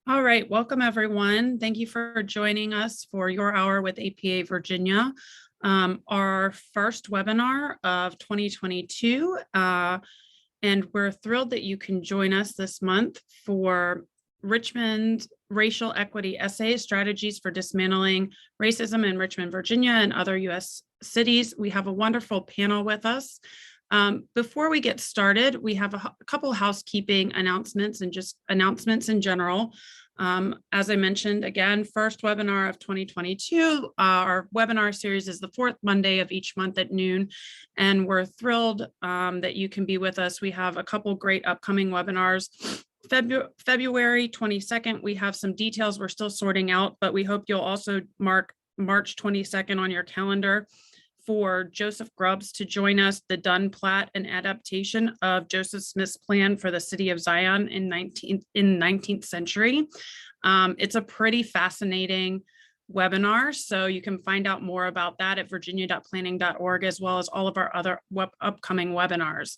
All right, welcome everyone. Thank you for joining us for your hour with APA Virginia, our first webinar of 2022. And we're thrilled that you can join us this month for Richmond Racial Equity Essays, Strategies for Dismantling Racism in Richmond, Virginia and other US cities. We have a wonderful panel with us. Before we get started, we have a couple housekeeping announcements and just announcements in general. As I mentioned, again, first webinar of 2022. Our webinar series is the fourth Monday of each month at noon, and we're thrilled that you can be with us. We have a couple great upcoming webinars. February 22nd, we have some details we're still sorting out, but we hope you'll also mark March 22nd on your calendar for Joseph Grubbs to join us, the Dunn Plat and adaptation of Joseph Smith's plan for the city of Zion in 19th century. It's a pretty fascinating webinar, so you can find out more about that at virginia.planning.org, as well as all of our other upcoming webinars.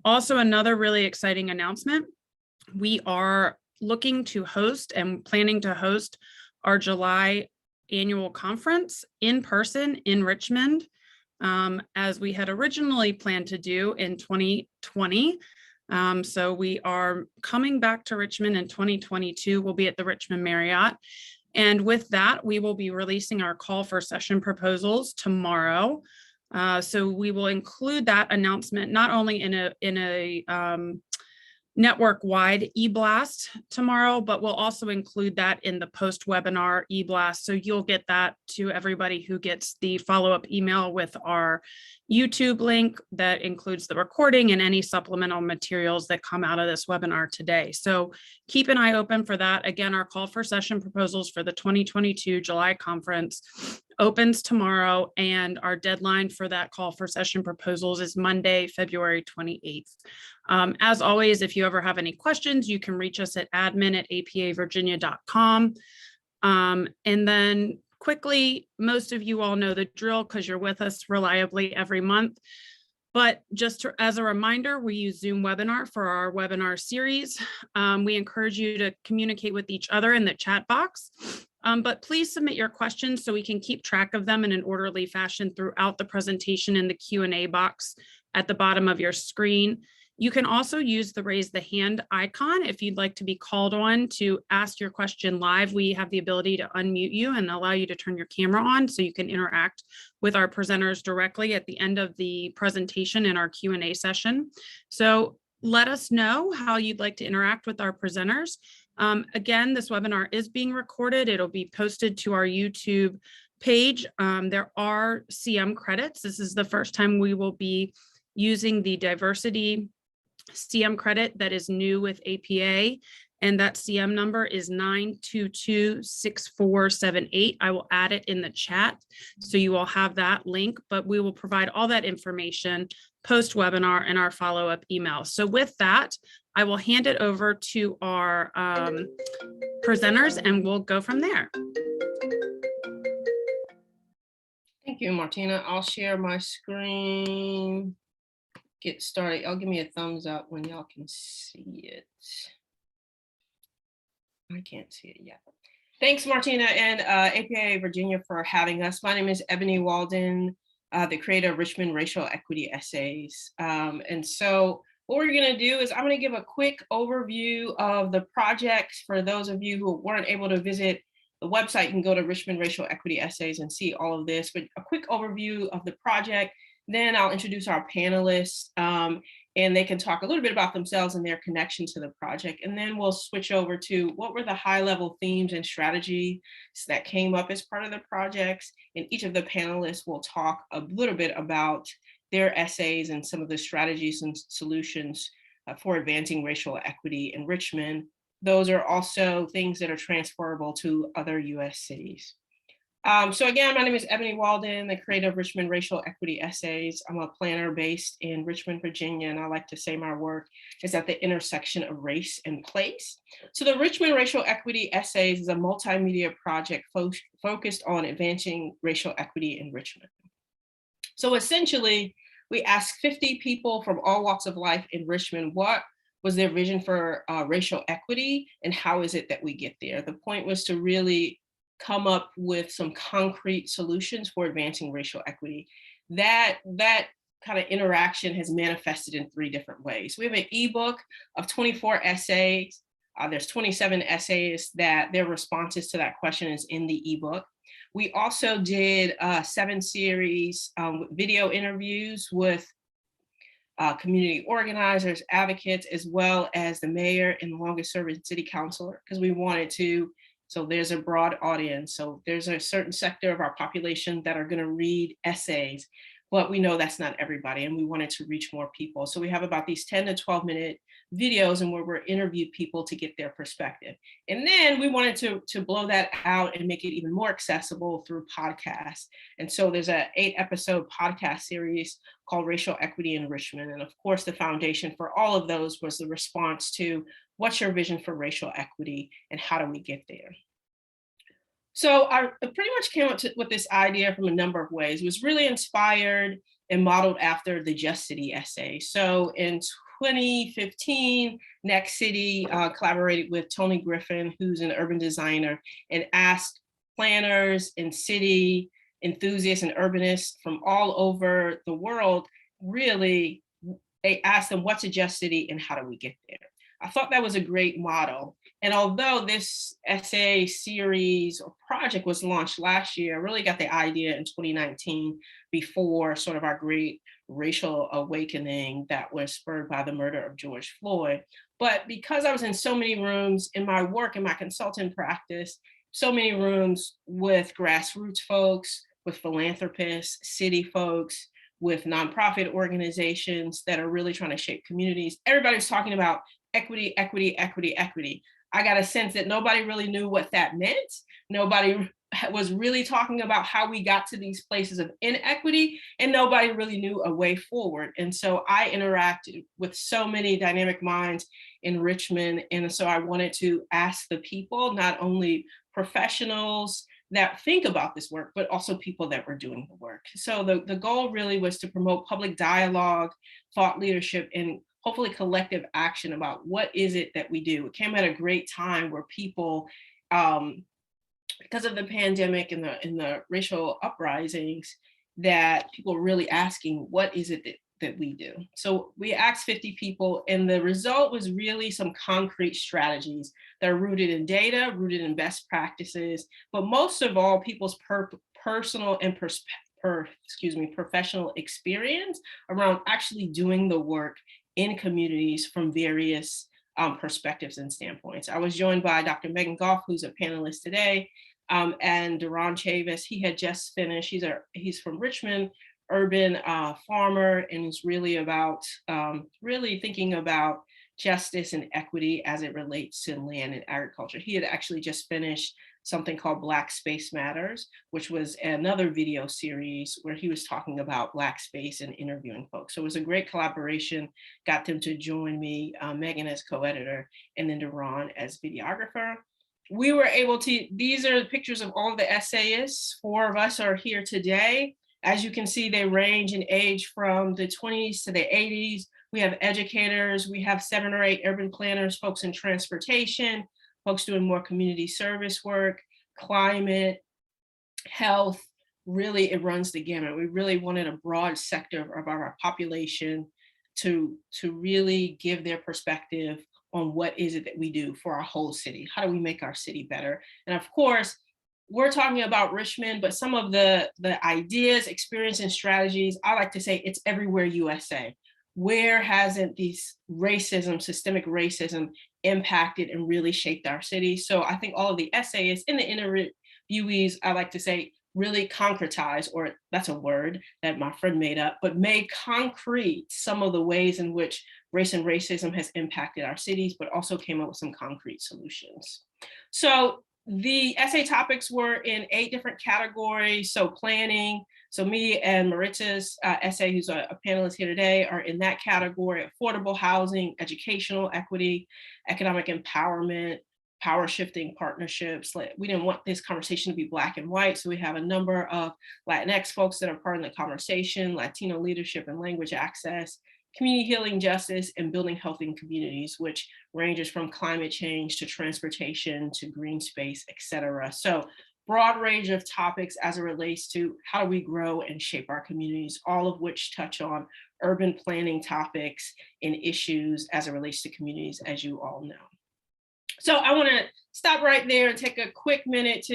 Also, another really exciting announcement, we are looking to host and planning to host our July annual conference in person in Richmond, as we had originally planned to do in 2020. So we are coming back to Richmond in 2022. We'll be at the Richmond Marriott. And with that, we will be releasing our call for session proposals tomorrow. So we will include that announcement not only in a network-wide e-blast tomorrow, but we'll also include that in the post-webinar e-blast. So you'll get that to everybody who gets the follow-up email with our YouTube link that includes the recording and any supplemental materials that come out of this webinar today. So keep an eye open for that. Again, our call for session proposals for the 2022 July conference opens tomorrow, and our deadline for that call for session proposals is Monday, February 28th. As always, if you ever have any questions, you can reach us at admin@apavirginia.com. And then quickly, most of you all know the drill because you're with us reliably every month. But just as a reminder, we use Zoom webinar for our webinar series. We encourage you to communicate with each other in the chat box. But please submit your questions so we can keep track of them in an orderly fashion throughout the presentation in the Q&A box at the bottom of your screen. You can also use the raise the hand icon if you'd like to be called on to ask your question live. We have the ability to unmute you and allow you to turn your camera on so you can interact with our presenters directly at the end of the presentation in our Q&A session. So let us know how you'd like to interact with our presenters. Again, this webinar is being recorded. It'll be posted to our YouTube page. There are CM credits. This is the first time we will be using the diversity CM credit that is new with APA, and that CM number is 9226478. I will add it in the chat so you will have that link, but we will provide all that information post webinar in our follow-up email. So with that, I will hand it over to our presenters and we'll go from there. Thank you, Martina. I'll share my screen. Get started. Y'all give me a thumbs up when y'all can see it. I can't see it yet. Thanks, Martina and APA Virginia for having us. My name is Ebony Walden, the creator of Richmond Racial Equity Essays. And so what we're gonna do is I'm gonna give a quick overview of the projects for those of you who weren't able to visit the website. You can go to Richmond Racial Equity Essays and see all of this, but a quick overview of the project. Then I'll introduce our panelists and they can talk a little bit about themselves and their connection to the project. And then we'll switch over to what were the high level themes and strategies that came up as part of the projects. And each of the panelists will talk a little bit about their essays and some of the strategies and solutions for advancing racial equity in Richmond. Those are also things that are transferable to other US cities. So again, my name is Ebony Walden, the creator of Richmond Racial Equity Essays. I'm a planner based in Richmond, Virginia, and I like to say my work is at the intersection of race and place. So the Richmond Racial Equity Essays is a multimedia project focused on advancing racial equity in Richmond. So essentially, we asked 50 people from all walks of life in Richmond, what was their vision for racial equity, and how is it that we get there? The point was to really come up with some concrete solutions for advancing racial equity. That kind of interaction has manifested in 3 different ways. We have an ebook of 24 essays. There's 27 essays that their responses to that question is in the ebook. We also did 7 series video interviews with community organizers, advocates, as well as the mayor and the longest serving city councilor, because we wanted to, so there's a broad audience. So there's a certain sector of our population that are going to read essays, but we know that's not everybody, and we wanted to reach more people. So we have about these 10 to 12 minute videos and where we're interviewed people to get their perspective. And then we wanted to blow that out and make it even more accessible through podcasts. And so there's a 8-episode podcast series called Racial Equity in Richmond. And of course, the foundation for all of those was the response to what's your vision for racial equity and how do we get there? So I pretty much came up with this idea from a number of ways. It was really inspired and modeled after the Just City essay. So in 2015, Next City collaborated with Tony Griffin, who's an urban designer, and asked planners and city enthusiasts and urbanists from all over the world, really, they asked them, what's a just city and how do we get there? I thought that was a great model. And although this essay series or project was launched last year, I really got the idea in 2019 before sort of our great racial awakening that was spurred by the murder of George Floyd. But because I was in so many rooms in my work, in my consulting practice, so many rooms with grassroots folks, with philanthropists, city folks, with nonprofit organizations that are really trying to shape communities, everybody's talking about equity, equity, equity, equity. I got a sense that nobody really knew what that meant. Nobody was really talking about how we got to these places of inequity, and nobody really knew a way forward. And so I interacted with so many dynamic minds in Richmond. And so I wanted to ask the people, not only professionals that think about this work, but also people that were doing the work. So the goal really was to promote public dialogue, thought leadership, and hopefully collective action about what is it that we do. It came at a great time where people, because of the pandemic and the racial uprisings, that people were really asking, what is it that we do? So we asked 50 people, and the result was really some concrete strategies that are rooted in data, rooted in best practices, but most of all, people's personal and professional experience around actually doing the work in communities from various perspectives and standpoints. I was joined by Dr. Meghan Gough, who's a panelist today, and Duran Chavis. He had just finished, he's from Richmond, urban farmer, and is really about, really thinking about justice and equity as it relates to land and agriculture. He had actually just finished something called Black Space Matters, which was another video series where he was talking about Black space and interviewing folks. So it was a great collaboration, got them to join me, Meghan as co-editor, and then Duran as videographer. We were able to, these are the pictures of all the essayists. 4 of us are here today. As you can see, they range in age from the 20s to the 80s. We have educators, we have 7 or 8 urban planners, folks in transportation, folks doing more community service work, climate, health, really it runs the gamut. We really wanted a broad sector of our population to really give their perspective on what is it that we do for our whole city. How do we make our city better? And of course, we're talking about Richmond, but some of the ideas, experience, and strategies, I like to say it's everywhere USA. Where hasn't these racism, systemic racism, impacted and really shaped our city? So I think all of the essayists and the interviewees, I like to say, really concretize, or that's a word that my friend made up, but made concrete some of the ways in which race and racism has impacted our cities, but also came up with some concrete solutions. So the essay topics were in 8 different categories. So planning, so me and Maritza's essay, who's a panelist here today, are in that category: affordable housing, educational equity, economic empowerment, power shifting partnerships. We didn't want this conversation to be black and white, so we have a number of Latinx folks that are part of the conversation, Latino leadership and language access, community healing justice, and building healthy communities, which ranges from climate change to transportation to green space, et cetera. So broad range of topics as it relates to how do we grow and shape our communities, all of which touch on urban planning topics and issues as it relates to communities, as you all know. So I want to stop right there and take a quick minute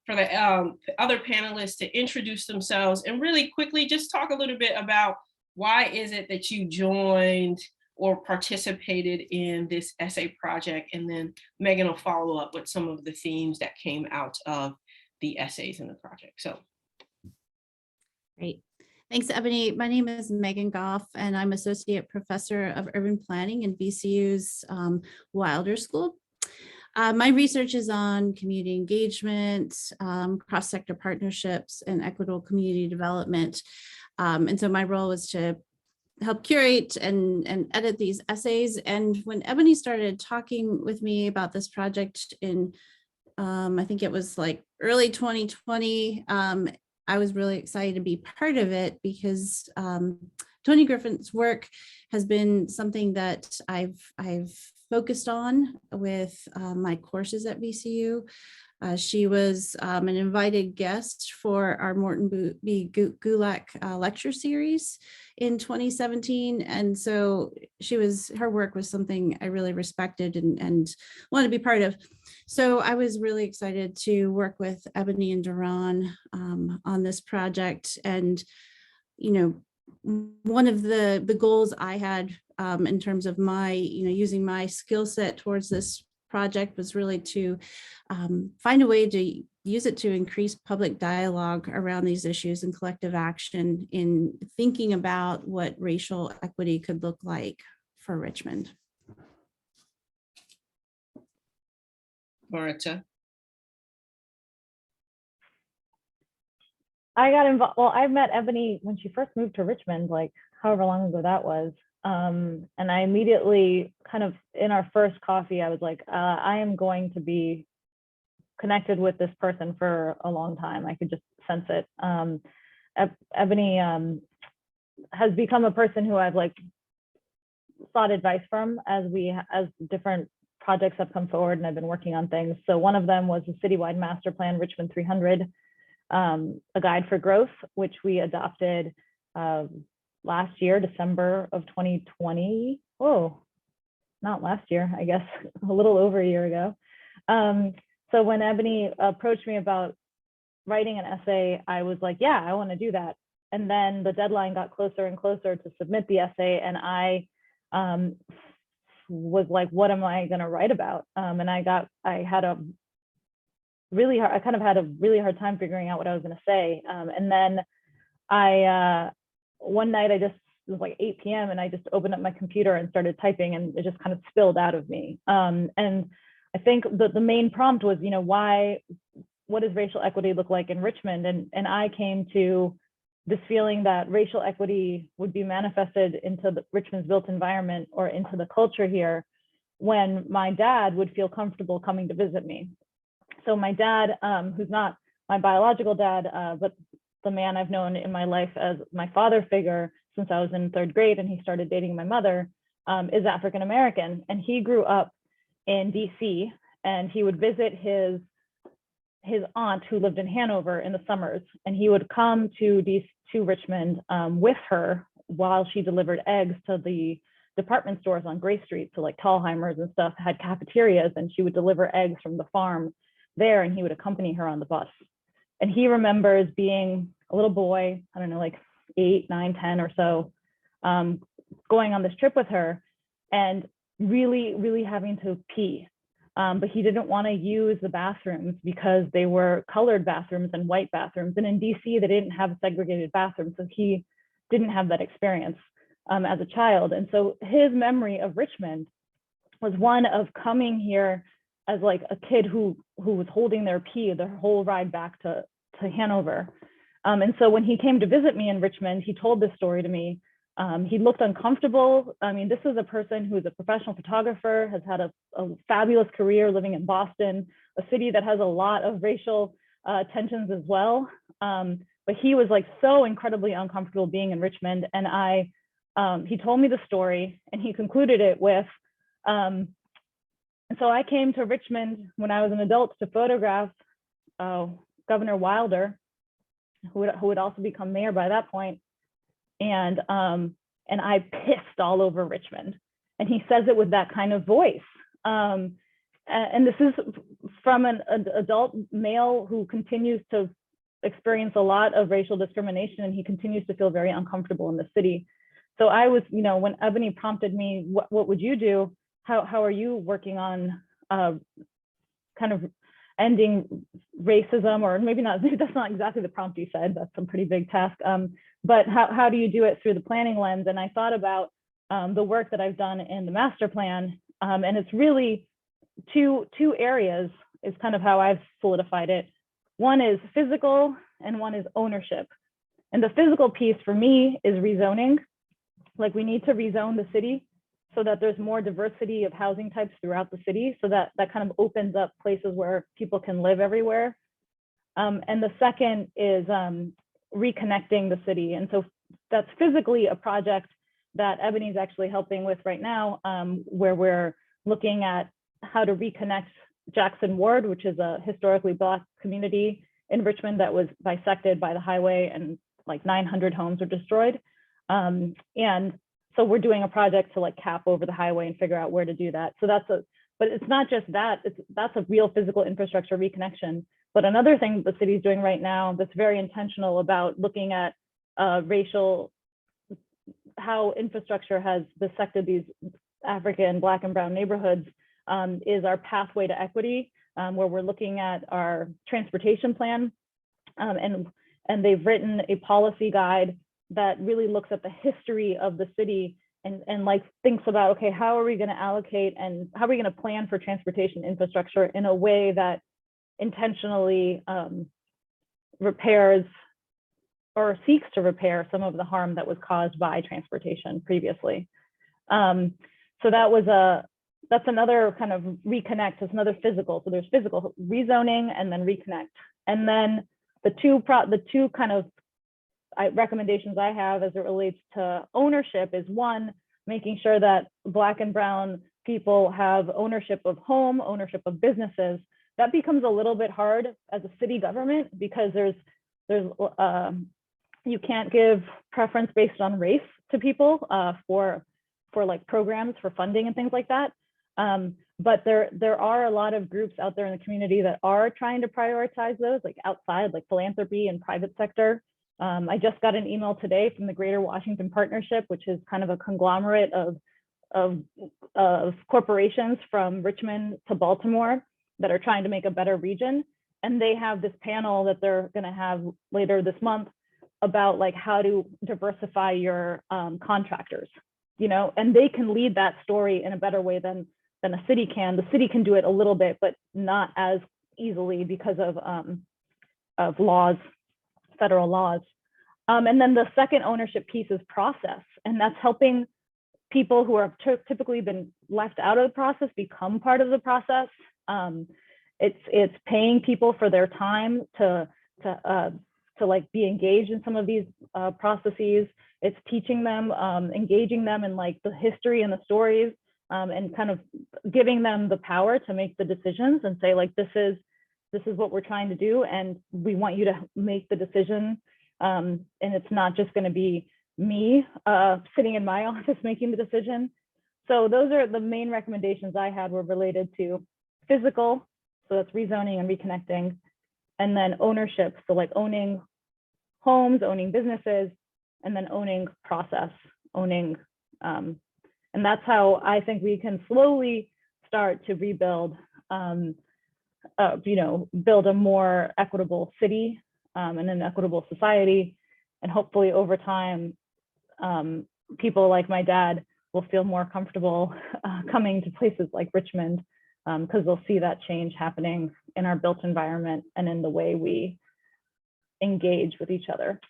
for the other panelists to introduce themselves and really quickly just talk a little bit about why is it that you joined or participated in this essay project, and then Meghan will follow up with some of the themes that came out of the essays in the project. So. Great. Thanks, Ebony. My name is Meghan Gough, and I'm Associate Professor of Urban Planning in VCU's Wilder School. My research is on community engagement, cross-sector partnerships, and equitable community development. And so my role was to help curate and edit these essays. And when Ebony started talking with me about this project in, I think it was like early 2020, I was really excited to be part of it because Tony Griffin's work has been something that I've focused on with my courses at VCU. She was an invited guest for our Morton B. Gulak lecture series in 2017. And so her work was something I really respected and wanted to be part of. So I was really excited to work with Ebony and Duran on this project. And, you know, one of the goals I had in terms of my, using my skill set towards this project was really to find a way to use it to increase public dialogue around these issues and collective action in thinking about what racial equity could look like for Richmond. Maritza. I got involved. Well, I met Ebony when she first moved to Richmond, like however long ago that was. And I immediately kind of in our first coffee, I was like, I am going to be connected with this person for a long time. I could just sense it. Ebony has become a person who I've like sought advice from as different projects have come forward and I've been working on things. So one of them was the citywide master plan, Richmond 300, a guide for growth, which we adopted last year, December of 2020. Oh, not last year, I guess, a little over a year ago. So when Ebony approached me about writing an essay, I was like, yeah, I want to do that. And then the deadline got closer and closer to submit the essay. And I was like, what am I going to write about? And I had a really hard time figuring out what I was going to say. And then one night it was like 8 p.m. and I just opened up my computer and started typing and it just kind of spilled out of me. And I think the main prompt was, what does racial equity look like in Richmond? And I came to this feeling that racial equity would be manifested into Richmond's built environment or into the culture here when my dad would feel comfortable coming to visit me. So my dad, who's not my biological dad, but the man I've known in my life as my father figure since I was in 3rd grade and he started dating my mother, is African American. And he grew up in DC and he would visit his aunt who lived in Hanover in the summers. And he would come to Richmond with her while she delivered eggs to the department stores on Gray Street. So like Tallheimers and stuff had cafeterias and she would deliver eggs from the farm there and he would accompany her on the bus. And he remembers being a little boy, I don't know, like 8, 9, 10 or so, going on this trip with her and really, really having to pee. But he didn't want to use the bathrooms because they were colored bathrooms and white bathrooms. And in DC, they didn't have segregated bathrooms. So he didn't have that experience as a child. And so his memory of Richmond was one of coming here as like a kid who was holding their pee the whole ride back to Hanover. And so when he came to visit me in Richmond, he told this story to me. He looked uncomfortable. I mean, this is a person who's a professional photographer, has had a fabulous career living in Boston, a city that has a lot of racial tensions as well. But he was like so incredibly uncomfortable being in Richmond. And I he told me the story, and he concluded it with, and so I came to Richmond when I was an adult to photograph Governor Wilder, who would also become mayor by that point, and I pissed all over Richmond. And he says it with that kind of voice. And this is from an adult male who continues to experience a lot of racial discrimination, and he continues to feel very uncomfortable in the city. So I was, when Ebony prompted me, what would you do? How are you working on kind of ending racism? Or maybe that's not exactly the prompt you said, that's some pretty big task. But how do you do it through the planning lens? And I thought about the work that I've done in the master plan. And it's really two areas is kind of how I've solidified it. One is physical and one is ownership. And the physical piece for me is rezoning. Like, we need to rezone the city so that there's more diversity of housing types throughout the city, so that kind of opens up places where people can live everywhere. And the second is reconnecting the city. And so that's physically a project that Ebony is actually helping with right now, where we're looking at how to reconnect Jackson Ward, which is a historically Black community in Richmond that was bisected by the highway, and like 900 homes were destroyed. And so we're doing a project to like cap over the highway and figure out where to do that. So but it's not just that, that's a real physical infrastructure reconnection. But another thing the city's doing right now that's very intentional about looking at how infrastructure has bisected these African, Black, and Brown neighborhoods is our pathway to equity, where we're looking at our transportation plan. And they've written a policy guide that really looks at the history of the city and like thinks about, okay, how are we going to allocate and how are we going to plan for transportation infrastructure in a way that intentionally repairs or seeks to repair some of the harm that was caused by transportation previously. So that's another kind of reconnect. It's another physical. So there's physical rezoning and then reconnect. And then the two kind of recommendations I have as it relates to ownership is, one, making sure that Black and Brown people have ownership of home, ownership of businesses. That becomes a little bit hard as a city government because you can't give preference based on race to people for like programs for funding and things like that. But there are a lot of groups out there in the community that are trying to prioritize those, like outside, like philanthropy and private sector. I just got an email today from the Greater Washington Partnership, which is kind of a conglomerate of corporations from Richmond to Baltimore that are trying to make a better region. And they have this panel that they're going to have later this month about like how to diversify your contractors, and they can lead that story in a better way than a city can. The city can do it a little bit, but not as easily because of laws, federal laws. And then the second ownership piece is process, and that's helping people who are typically been left out of the process become part of the process. It's paying people for their time to like be engaged in some of these processes. It's teaching them, engaging them in like the history and the stories, and kind of giving them the power to make the decisions and say like, this is what we're trying to do, and we want you to make the decision. And it's not just going to be me sitting in my office making the decision. So those are the main recommendations I had, were related to physical, so that's rezoning and reconnecting, and then ownership, so like owning homes, owning businesses, and then owning process, and that's how I think we can slowly start to rebuild, build a more equitable city and an equitable society. And hopefully over time, people like my dad will feel more comfortable coming to places like Richmond, because they'll see that change happening in our built environment and in the way we engage with each other.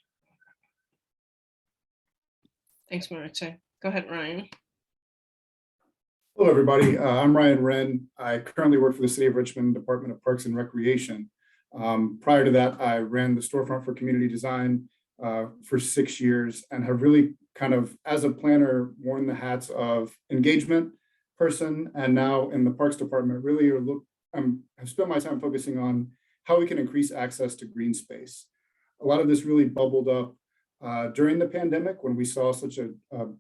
Thanks, Maritza. Go ahead, Ryan. Hello, everybody. I'm Ryan Rinn. I currently work for the City of Richmond Department of Parks and Recreation. Prior to that, I ran the storefront for community design for 6 years and have really kind of, as a planner, worn the hats of engagement person, and now in the Parks Department, really have spent my time focusing on how we can increase access to green space. A lot of this really bubbled up during the pandemic when we saw such a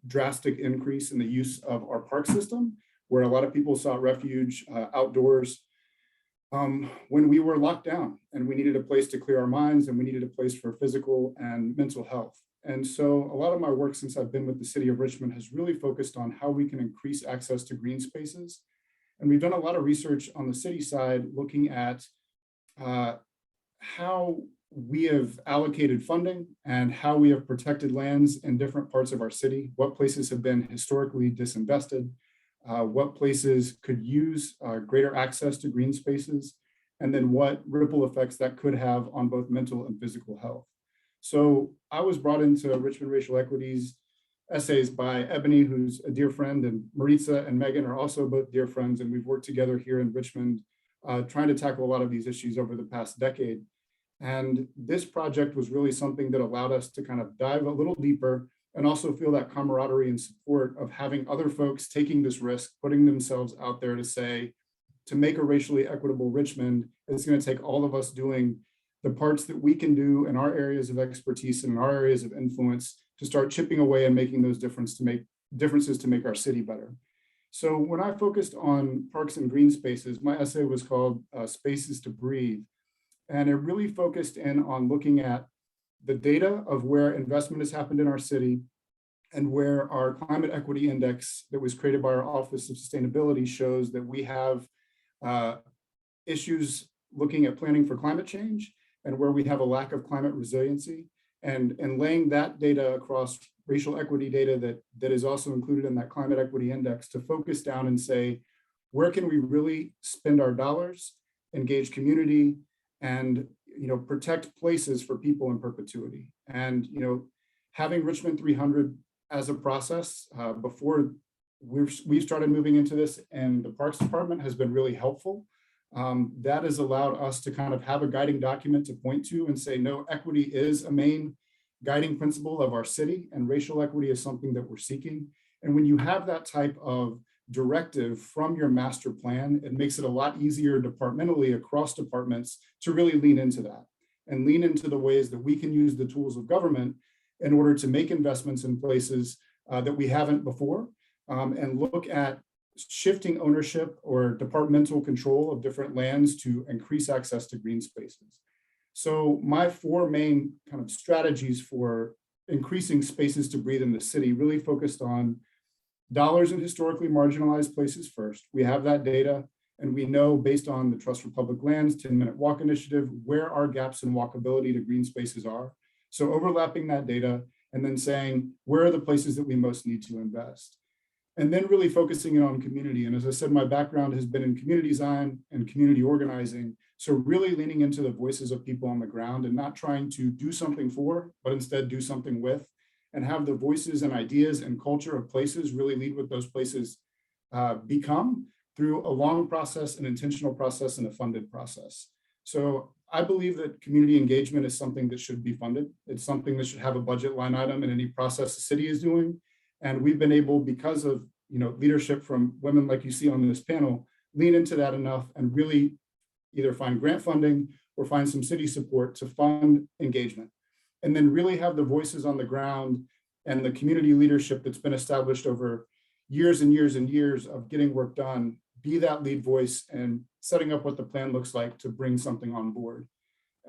drastic increase in the use of our park system, where a lot of people sought refuge outdoors when we were locked down and we needed a place to clear our minds and we needed a place for physical and mental health. And so a lot of my work since I've been with the city of Richmond has really focused on how we can increase access to green spaces. And we've done a lot of research on the city side looking at how we have allocated funding and how we have protected lands in different parts of our city, what places have been historically disinvested, what places could use greater access to green spaces, and then what ripple effects that could have on both mental and physical health. So I was brought into Richmond Racial Equity's essays by Ebony, who's a dear friend, and Maritza and Meghan are also both dear friends, and we've worked together here in Richmond trying to tackle a lot of these issues over the past decade. And this project was really something that allowed us to kind of dive a little deeper and also feel that camaraderie and support of having other folks taking this risk, putting themselves out there to say, to make a racially equitable Richmond, it's going to take all of us doing the parts that we can do in our areas of expertise and in our areas of influence to start chipping away and making those differences to make our city better. So when I focused on parks and green spaces, my essay was called Spaces to Breathe. And it really focused in on looking at the data of where investment has happened in our city and where our climate equity index that was created by our Office of Sustainability shows that we have issues looking at planning for climate change and where we have a lack of climate resiliency, and laying that data across racial equity data that is also included in that climate equity index to focus down and say, where can we really spend our dollars, engage community, and protect places for people in perpetuity. And having Richmond 300 as a process before we've started moving into this, and the Parks Department has been really helpful. That has allowed us to kind of have a guiding document to point to and say, no, equity is a main guiding principle of our city, and racial equity is something that we're seeking. And when you have that type of directive from your master plan, it makes it a lot easier departmentally across departments to really lean into that and lean into the ways that we can use the tools of government in order to make investments in places that we haven't before, and look at shifting ownership or departmental control of different lands to increase access to green spaces. So my 4 main kind of strategies for increasing spaces to breathe in the city really focused on dollars in historically marginalized places first. We have that data, and we know based on the Trust for Public Lands 10-minute walk initiative where our gaps in walkability to green spaces are. So overlapping that data and then saying, where are the places that we most need to invest? And then really focusing in on community. And as I said, my background has been in community design and community organizing. So really leaning into the voices of people on the ground and not trying to do something for, but instead do something with, and have the voices and ideas and culture of places really lead what those places become through a long process, an intentional process, and a funded process. So I believe that community engagement is something that should be funded. It's something that should have a budget line item in any process the city is doing. And we've been able, because of leadership from women like you see on this panel, lean into that enough and really either find grant funding or find some city support to fund engagement. And then really have the voices on the ground and the community leadership that's been established over years and years and years of getting work done, be that lead voice and setting up what the plan looks like to bring something on board.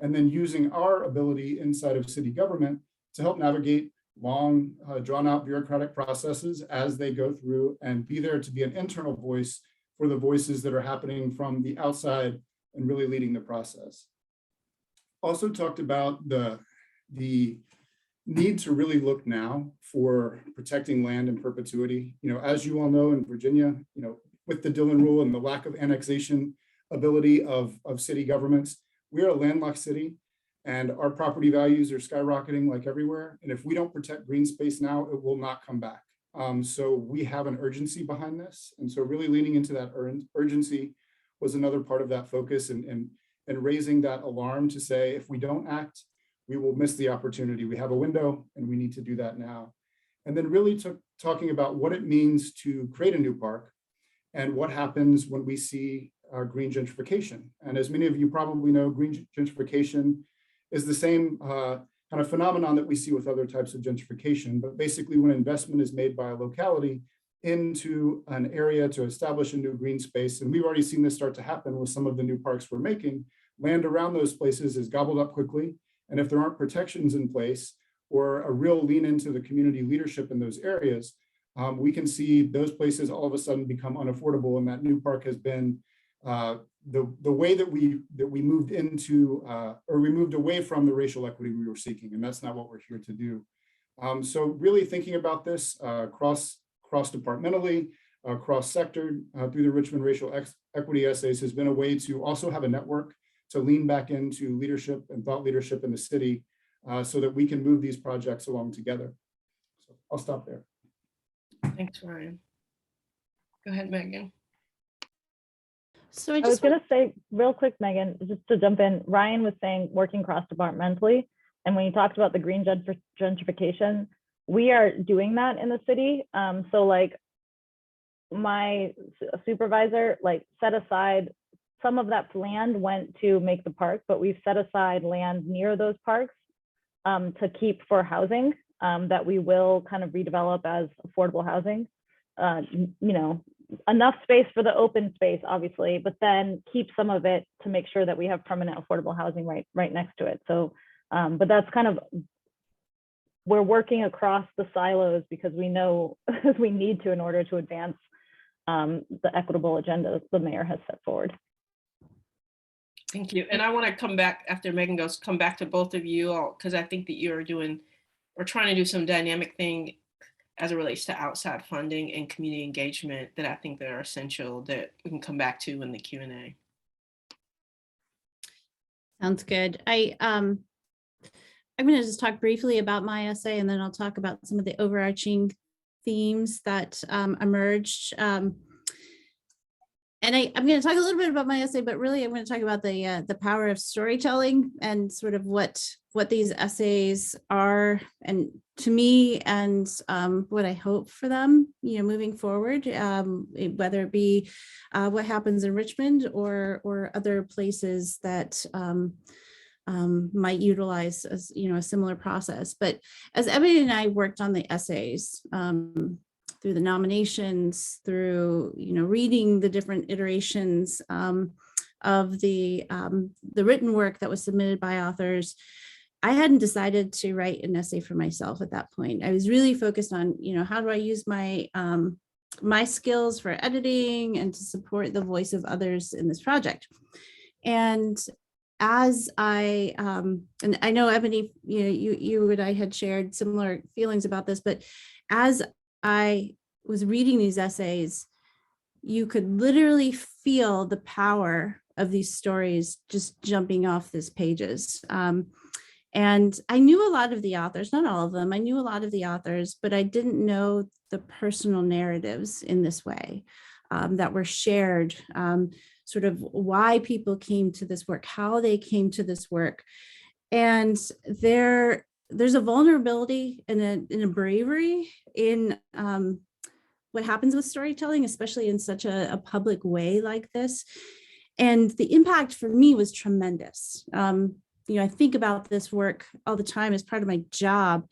And then using our ability inside of city government to help navigate long, drawn out bureaucratic processes as they go through, and be there to be an internal voice for the voices that are happening from the outside and really leading the process. Also talked about the need to really look now for protecting land in perpetuity. As you all know, in Virginia, with the Dillon rule and the lack of annexation ability of city governments, we're a landlocked city. And our property values are skyrocketing like everywhere. And if we don't protect green space now, it will not come back. So we have an urgency behind this. And so really leaning into that urgency was another part of that focus, and raising that alarm to say, if we don't act, we will miss the opportunity. We have a window and we need to do that now. And then really talking about what it means to create a new park and what happens when we see green gentrification. And as many of you probably know, green gentrification is the same kind of phenomenon that we see with other types of gentrification, but basically when investment is made by a locality into an area to establish a new green space, and we've already seen this start to happen with some of the new parks we're making, land around those places is gobbled up quickly. And if there aren't protections in place or a real lean into the community leadership in those areas, we can see those places all of a sudden become unaffordable. And that new park has been the way that we moved into, or we moved away from the racial equity we were seeking. And that's not what we're here to do. So really thinking about this cross-departmentally, cross-sector through the Richmond Racial Equity Essays has been a way to also have a network to lean back into leadership and thought leadership in the city so that we can move these projects along together. So I'll stop there. Thanks, Ryan. Go ahead, Megan. So I was going to say real quick, Megan, just to jump in, Ryan was saying working cross-departmentally. And when you talked about the green gentrification, we are doing that in the city. So like my supervisor set aside some of that land went to make the park, but we've set aside land near those parks to keep for housing that we will kind of redevelop as affordable housing. You know, enough space for the open space, obviously, but then keep some of it to make sure that we have permanent affordable housing right next to it. So, but that's kind of, we're working across the silos because we know we need to in order to advance the equitable agenda the mayor has set forward. Thank you. And I want to come back after Megan goes, come back to both of you all, because I think that you're doing, or trying to do some dynamic thing as it relates to outside funding and community engagement that I think that are essential that we can come back to in the Q&A. Sounds good. I'm going to just talk briefly about my essay, and then I'll talk about some of the overarching themes that emerged. And I'm going to talk a little bit about my essay, but really I'm going to talk about the power of storytelling and sort of what these essays are, and to me, and what I hope for them, you know, moving forward, whether it be what happens in Richmond or other places that might utilize a similar process. But as Ebony and I worked on the essays, through the nominations, through reading the different iterations of the written work that was submitted by authors, I hadn't decided to write an essay for myself at that point. I was really focused on how do I use my my skills for editing and to support the voice of others in this project. And as I and I know Ebony, you and I had shared similar feelings about this, but as I was reading these essays, you could literally feel the power of these stories just jumping off these pages. And I knew a lot of the authors, not all of them, I knew a lot of the authors, but I didn't know the personal narratives in this way that were shared, sort of why people came to this work, how they came to this work. And there's a vulnerability and a bravery in what happens with storytelling, especially in such a public way like this. And the impact for me was tremendous. I think about this work all the time as part of my job,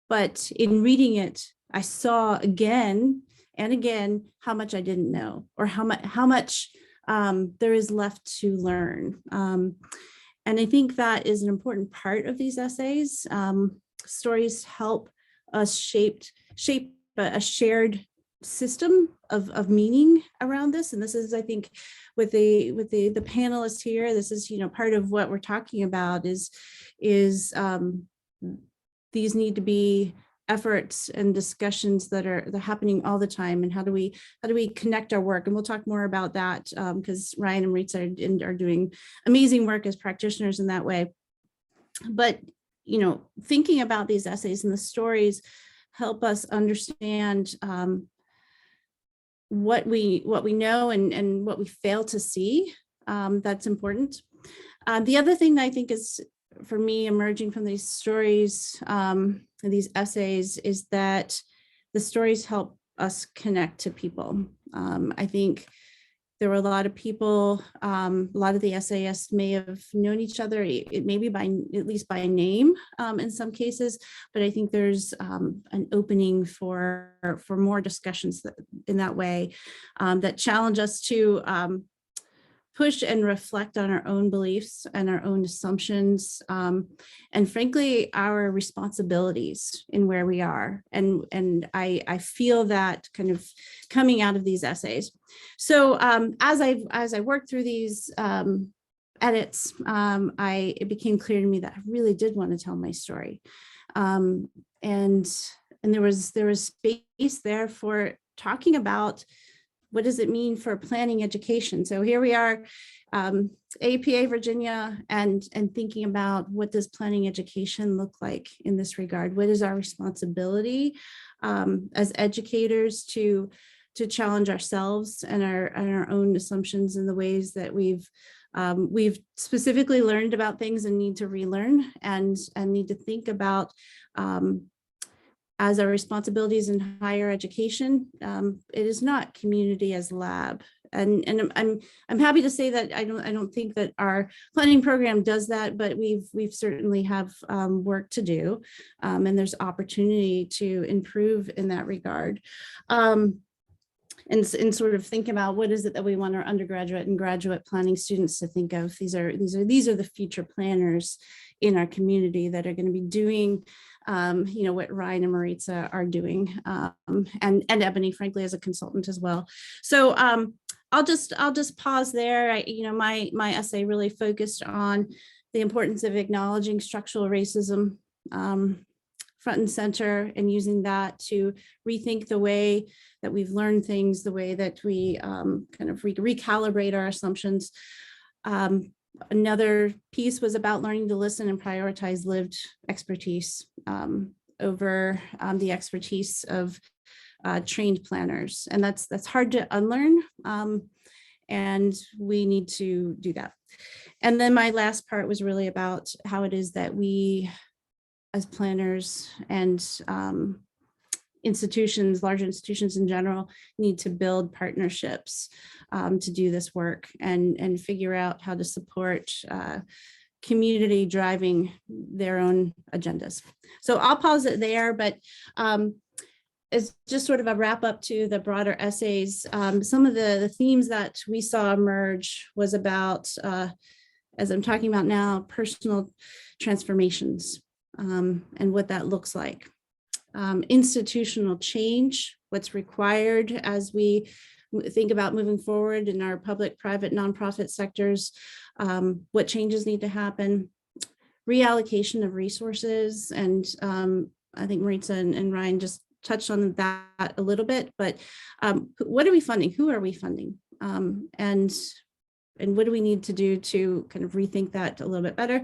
but in reading it, I saw again and again how much I didn't know, or how much there is left to learn. And I think that is an important part of these essays. Stories help us shape a shared system of meaning around this. And this is, I think, with the panelists here, this is part of what we're talking about is these need to be efforts and discussions that are happening all the time, and how do we connect our work. And we'll talk more about that because Ryan and Maritza are doing amazing work as practitioners in that way. But thinking about these essays and the stories help us understand what we know and what we fail to see. That's important. The other thing that I think is for me emerging from these stories, these essays, is that the stories help us connect to people. I think there were a lot of people, a lot of the essayists may have known each other, maybe at least by name in some cases, but I think there's an opening for more discussions in that way that challenge us to push and reflect on our own beliefs and our own assumptions, and frankly, our responsibilities in where we are. And I feel that kind of coming out of these essays. So as I worked through these edits, it became clear to me that I really did want to tell my story. And there was space there for talking about what does it mean for planning education? So here we are, APA Virginia, and thinking about what does planning education look like in this regard? What is our responsibility as educators to challenge ourselves and our own assumptions in the ways that we've specifically learned about things and need to relearn and need to think about as our responsibilities in higher education. It is not community as lab. And I'm happy to say that I don't think that our planning program does that, but we've certainly have work to do, and there's opportunity to improve in that regard. And sort of think about what is it that we want our undergraduate and graduate planning students to think of. These are the future planners in our community that are going to be doing what Rinn and Maritza are doing, and Ebony, frankly, as a consultant as well. So I'll just pause there. My essay really focused on the importance of acknowledging structural racism front and center, and using that to rethink the way that we've learned things, the way that we kind of recalibrate our assumptions. Another piece was about learning to listen and prioritize lived expertise over the expertise of trained planners. And that's hard to unlearn, and we need to do that. And then my last part was really about how it is that we, as planners and institutions, large institutions in general, need to build partnerships to do this work and figure out how to support community driving their own agendas. So I'll pause it there, but it's just sort of a wrap up to the broader essays. Some of the themes that we saw emerge was about, as I'm talking about now, personal transformations and what that looks like. Institutional change, what's required as we think about moving forward in our public, private, nonprofit sectors, what changes need to happen, reallocation of resources. And I think Maritza and Rinn just touched on that a little bit, but what are we funding? Who are we funding? And what do we need to do to kind of rethink that a little bit better?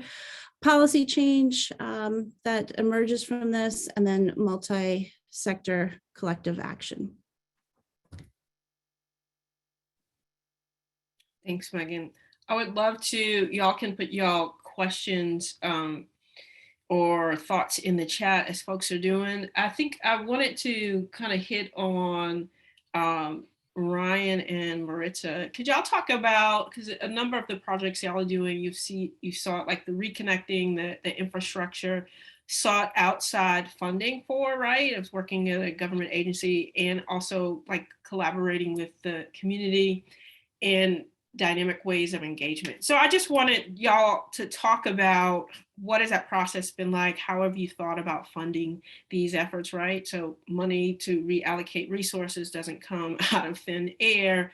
Policy change that emerges from this, and then multi-sector collective action. Thanks, Megan. I would love to, y'all can put y'all questions or thoughts in the chat as folks are doing. I think I wanted to kind of hit on Rinn and Maritza. Could y'all talk about, because a number of the projects y'all are doing, you saw like the reconnecting, the infrastructure, sought outside funding for, right? It was working at a government agency and also like collaborating with the community and dynamic ways of engagement. So I just wanted y'all to talk about what has that process been like? How have you thought about funding these efforts, right? So money to reallocate resources doesn't come out of thin air.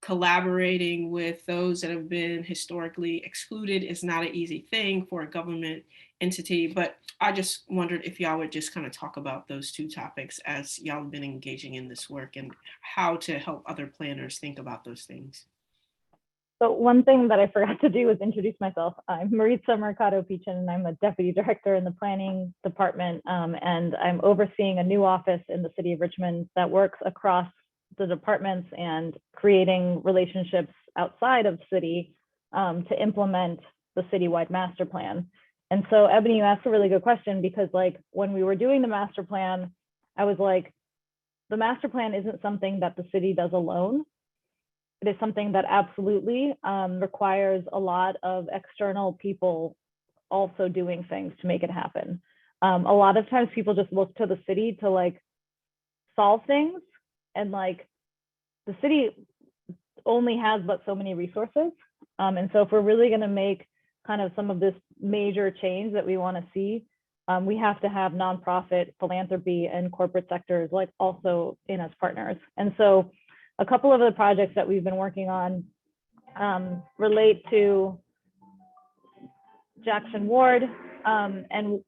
Collaborating with those that have been historically excluded is not an easy thing for a government entity, but I just wondered if y'all would just kind of talk about those two topics as y'all have been engaging in this work and how to help other planners think about those things. So one thing that I forgot to do was introduce myself. I'm Maritza Mercado Pechin, and I'm a deputy director in the planning department. And I'm overseeing a new office in the city of Richmond that works across the departments and creating relationships outside of city to implement the citywide master plan. And so Ebony, you asked a really good question, because like when we were doing the master plan, I was like, the master plan isn't something that the city does alone. It is something that absolutely requires a lot of external people also doing things to make it happen. A lot of times people just look to the city to like solve things, and like the city only has but so many resources. And so if we're really going to make kind of some of this major change that we want to see, we have to have nonprofit, philanthropy, and corporate sectors like also in as partners. And so a couple of the projects that we've been working on relate to Jackson Ward, and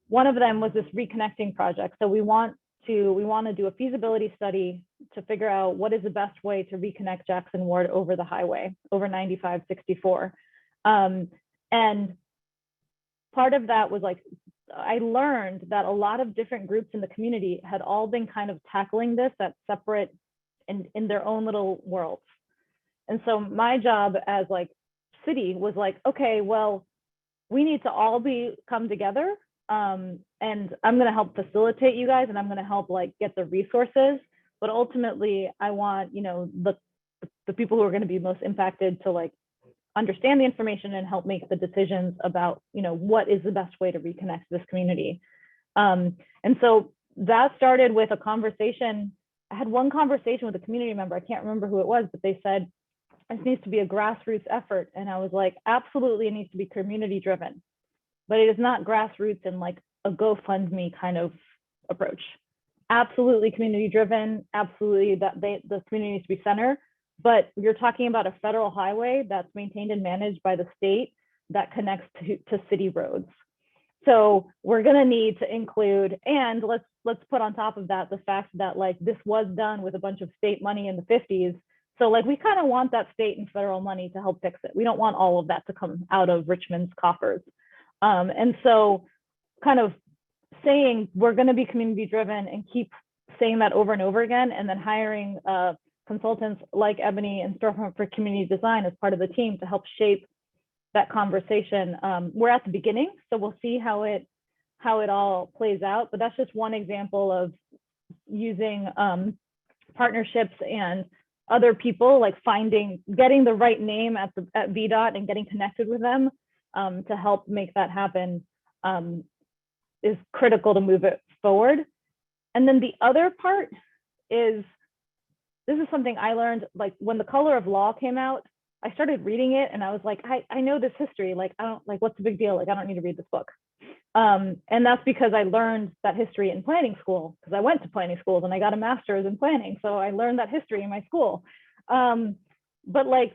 one of them was this reconnecting project. So we want to do a feasibility study to figure out what is the best way to reconnect Jackson Ward over the highway, over 9564. And part of that was like, I learned that a lot of different groups in the community had all been kind of tackling this at separate in their own little worlds. And so my job as like city was like, okay, well, we need to all come together. And I'm going to help facilitate you guys, and I'm going to help like get the resources. But ultimately, I want, you know, the people who are going to be most impacted to like understand the information and help make the decisions about, you know, what is the best way to reconnect this community. And so that started with a conversation. I had one conversation with a community member. I can't remember who it was, but they said, this needs to be a grassroots effort. And I was like, absolutely, it needs to be community driven, but it is not grassroots in like a GoFundMe kind of approach. Absolutely community driven, absolutely that the community needs to be center, but you're talking about a federal highway that's maintained and managed by the state that connects to city roads. So we're gonna need to include, and let's put on top of that the fact that like this was done with a bunch of state money in the 50s. So like we kind of want that state and federal money to help fix it. We don't want all of that to come out of Richmond's coffers. And so kind of saying we're going to be community driven and keep saying that over and over again, and then hiring consultants like Ebony and Storefront for Community Design as part of the team to help shape that conversation. We're at the beginning, so we'll see how it all plays out, but that's just one example of using partnerships and other people, like getting the right name at VDOT and getting connected with them to help make that happen is critical to move it forward. And then the other part is, this is something I learned, like when The Color of Law came out, I started reading it and I was like, I know this history, like, I don't, like, what's the big deal? Like, I don't need to read this book. And that's because I learned that history in planning school, because I went to planning schools and I got a master's in planning. So I learned that history in my school. But like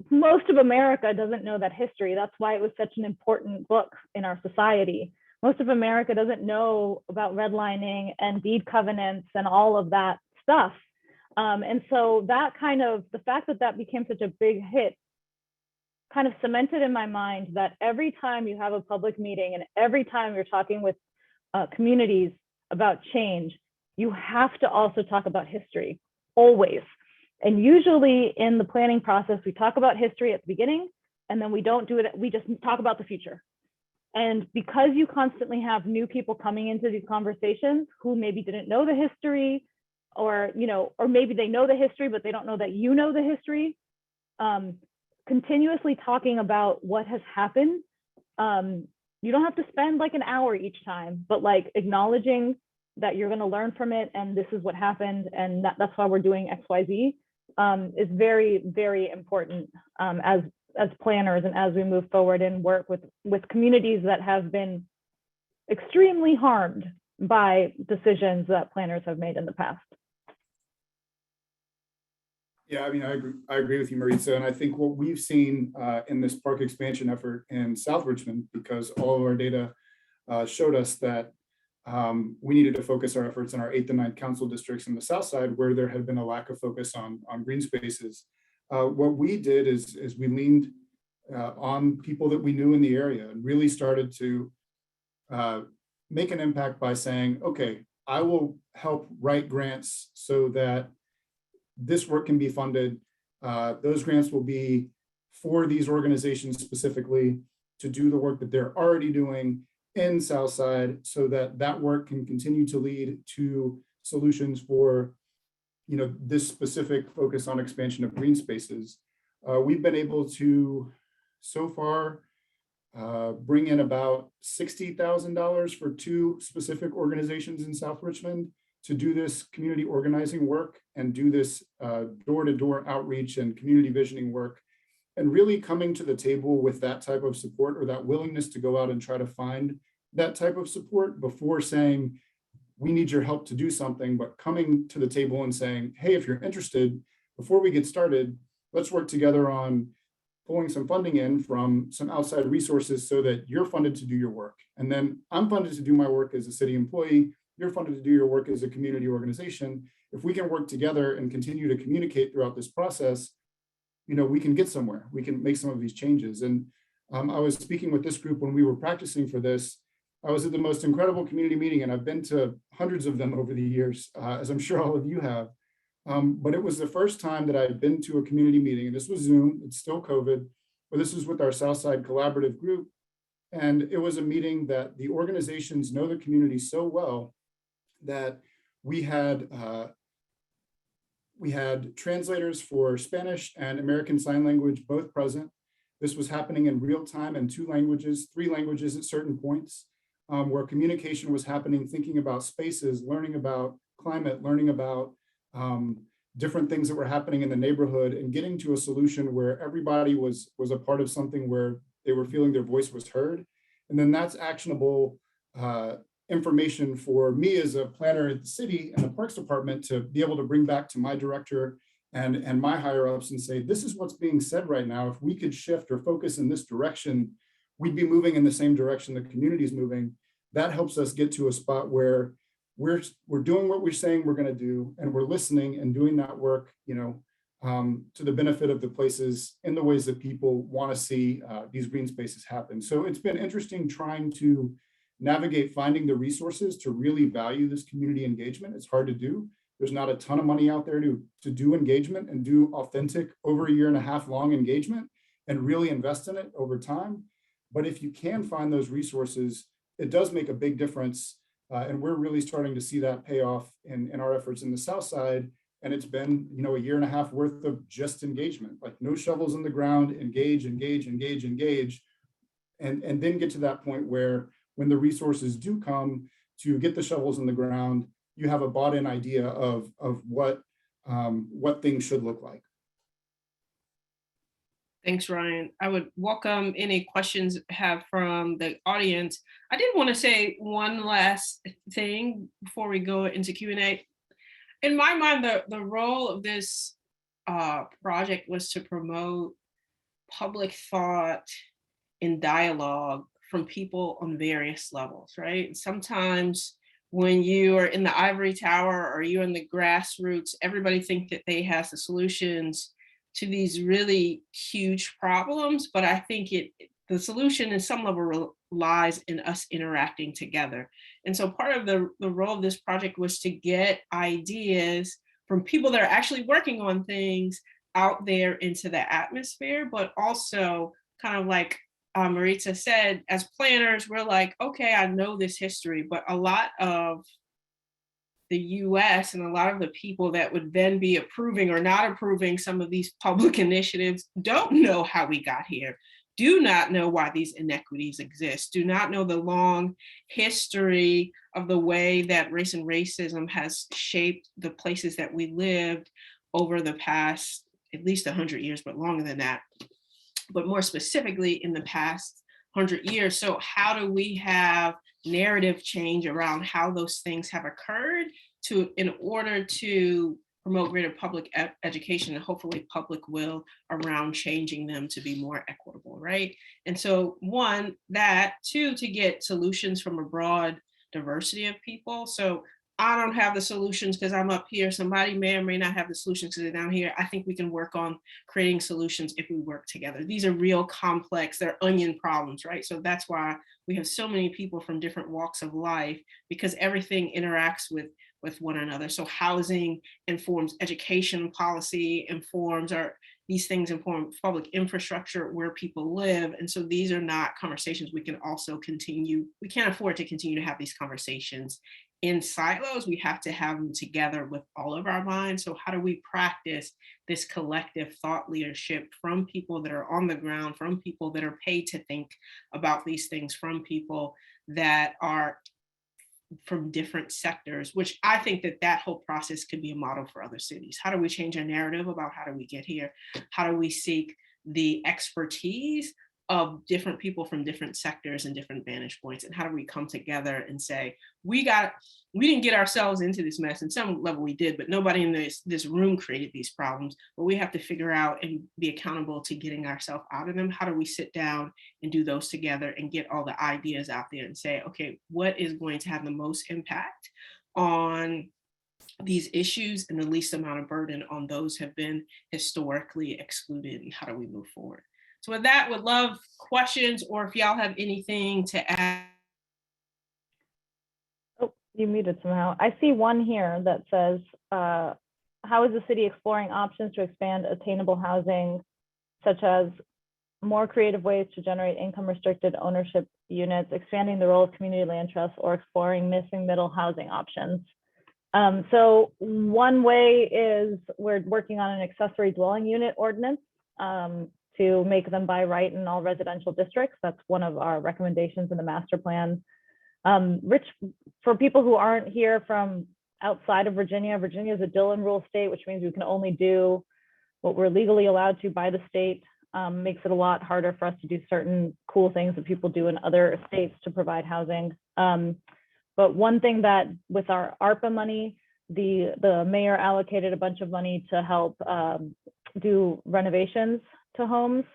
most of America doesn't know that history. That's why it was such an important book in our society. Most of America doesn't know about redlining and deed covenants and all of that stuff. And so that kind of, the fact that that became such a big hit kind of cemented in my mind that every time you have a public meeting and every time you're talking with communities about change, you have to also talk about history, always. And usually in the planning process, we talk about history at the beginning, and then we don't do it, we just talk about the future. And because you constantly have new people coming into these conversations who maybe didn't know the history, or, you know, or maybe they know the history, but they don't know that you know the history, continuously talking about what has happened. You don't have to spend like an hour each time, but like acknowledging that you're going to learn from it, and this is what happened, and that's why we're doing XYZ, is very, very important as planners and as we move forward and work with communities that have been extremely harmed by decisions that planners have made in the past. Yeah, I mean, I agree with you, Maritza. And I think what we've seen in this park expansion effort in South Richmond, because all of our data showed us that we needed to focus our efforts in our 8th and 9th council districts in the South Side, where there had been a lack of focus on green spaces. What we did is we leaned on people that we knew in the area and really started to make an impact by saying, okay, I will help write grants so that this work can be funded. Those grants will be for these organizations specifically. to do the work that they're already doing in Southside, so that that work can continue to lead to solutions for, you know, this specific focus on expansion of green spaces. We've been able to, so far, bring in about $60,000 for 2 specific organizations in South Richmond to do this community organizing work and do this door-to-door outreach and community visioning work, and really coming to the table with that type of support, or that willingness to go out and try to find that type of support before saying, we need your help to do something, but coming to the table and saying, hey, if you're interested, before we get started, let's work together on pulling some funding in from some outside resources so that you're funded to do your work. And then I'm funded to do my work as a city employee, you're funded to do your work as a community organization. If we can work together and continue to communicate throughout this process, you know, we can get somewhere, we can make some of these changes. And I was speaking with this group when we were practicing for this. I was at the most incredible community meeting, and I've been to hundreds of them over the years, as I'm sure all of you have. But it was the first time that I had been to a community meeting, and this was Zoom, it's still COVID, but this was with our Southside Collaborative group. And it was a meeting that the organizations know the community so well that we had translators for Spanish and American Sign Language both present. This was happening in real time in 2 languages, 3 languages at certain points, where communication was happening, thinking about spaces, learning about climate, learning about different things that were happening in the neighborhood, and getting to a solution where everybody was a part of something where they were feeling their voice was heard. And then that's actionable information for me as a planner at the city and the Parks Department to be able to bring back to my director and my higher ups and say, this is what's being said right now. If we could shift or focus in this direction, we'd be moving in the same direction the community is moving. That helps us get to a spot where we're doing what we're saying we're going to do, and we're listening and doing that work, you know, to the benefit of the places in the ways that people want to see these green spaces happen. So it's been interesting trying to navigate finding the resources to really value this community engagement. It's hard to do. There's not a ton of money out there to do engagement and do authentic over a 1.5 year long engagement and really invest in it over time. But if you can find those resources, it does make a big difference. And we're really starting to see that pay off in our efforts in the South Side. And it's been, you know, a 1.5 year worth of just engagement, like no shovels in the ground, engage, and then get to that point where when the resources do come to get the shovels in the ground, you have a bought-in idea of what things should look like. Thanks, Ryan. I would welcome any questions have from the audience. I did want to say one last thing before we go into Q&A. In my mind, the role of this project was to promote public thought and dialogue from people on various levels, right? Sometimes when you are in the ivory tower or you're in the grassroots, everybody thinks that they have the solutions to these really huge problems, but I think the solution in some level lies in us interacting together. And so part of the role of this project was to get ideas from people that are actually working on things out there into the atmosphere, but also kind of like Maritza said, as planners, we're like, okay, I know this history, but a lot of the US and a lot of the people that would then be approving or not approving some of these public initiatives don't know how we got here, do not know why these inequities exist, do not know the long history of the way that race and racism has shaped the places that we lived over the past at least 100 years, but longer than that. But more specifically in the past 100 years. So how do we have narrative change around how those things have occurred in order to promote greater public education and hopefully public will around changing them to be more equitable, right? And so one, that, two, to get solutions from a broad diversity of people. So I don't have the solutions because I'm up here. Somebody may or may not have the solutions because they're down here. I think we can work on creating solutions if we work together. These are real complex, they're onion problems, right? So that's why we have so many people from different walks of life, because everything interacts with one another. So housing informs education policy, informs our these things inform public infrastructure where people live. And so these are not conversations we can also continue. We can't afford to continue to have these conversations in silos. We have to have them together with all of our minds. So how do we practice this collective thought leadership from people that are on the ground, from people that are paid to think about these things, from people that are from different sectors, which I think that that whole process could be a model for other cities. How do we change our narrative about how do we get here? How do we seek the expertise of different people from different sectors and different vantage points? And how do we come together and say, we didn't get ourselves into this mess. In some level we did, but nobody in this room created these problems, but we have to figure out and be accountable to getting ourselves out of them. How do we sit down and do those together and get all the ideas out there and say, okay, what is going to have the most impact on these issues and the least amount of burden on those who have been historically excluded, and how do we move forward? So with that, would love questions, or if y'all have anything to add. Oh, you muted somehow. I see one here that says, how is the city exploring options to expand attainable housing, such as more creative ways to generate income restricted ownership units, expanding the role of community land trusts, or exploring missing middle housing options? So one way is we're working on an accessory dwelling unit ordinance to make them by right in all residential districts. That's one of our recommendations in the master plan. For people who aren't here from outside of Virginia, Virginia is a Dillon rule state, which means we can only do what we're legally allowed to by the state. Makes it a lot harder for us to do certain cool things that people do in other states to provide housing. But one thing that with our ARPA money, the mayor allocated a bunch of money to help do renovations to homes.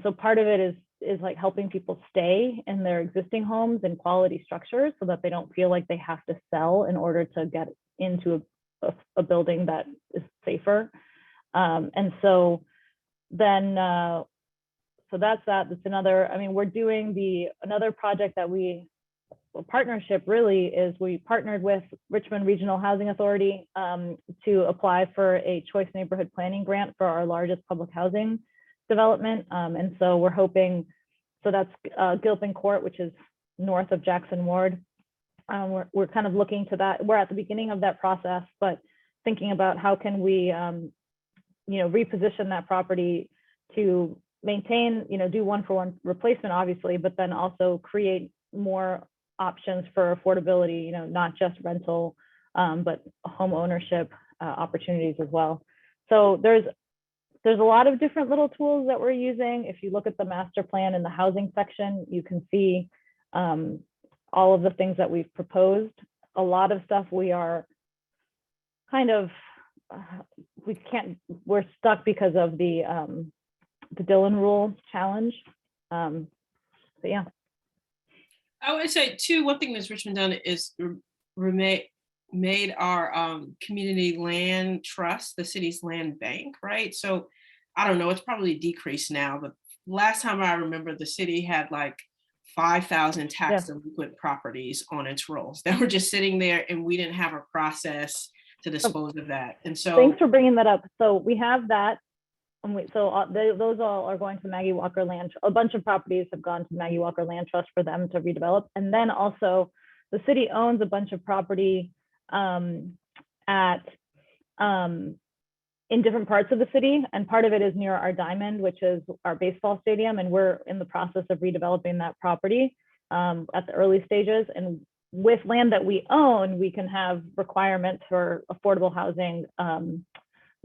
So part of it is like helping people stay in their existing homes in quality structures so that they don't feel like they have to sell in order to get into a building that is safer. And so then, so that's that. That's another, I mean, we're doing another project that partnership really is we partnered with Richmond Regional Housing Authority to apply for a choice neighborhood planning grant for our largest public housing development. And so we're hoping, so that's Gilpin Court, which is north of Jackson Ward. We're kind of looking to that. We're at the beginning of that process, but thinking about how can we, reposition that property to maintain, do one-for-one replacement, obviously, but then also create more options for affordability, not just rental, but home ownership opportunities as well. So there's a lot of different little tools that we're using. If you look at the master plan in the housing section, you can see all of the things that we've proposed. A lot of stuff we are kind of, we're stuck because of the Dillon rule challenge. So yeah. I would say too, one thing that's Richmond done is made our community land trust the city's land bank, right? So I don't know, it's probably decreased now, but last time I remember the city had like 5,000 tax delinquent properties on its rolls that were just sitting there, and we didn't have a process to dispose of that. And so thanks for bringing that up. So we have that. And those all are going to Maggie Walker Land. A bunch of properties have gone to Maggie Walker Land Trust for them to redevelop. And then also the city owns a bunch of property in different parts of the city. And part of it is near our Diamond, which is our baseball stadium. And we're in the process of redeveloping that property at the early stages. And with land that we own, we can have requirements for affordable housing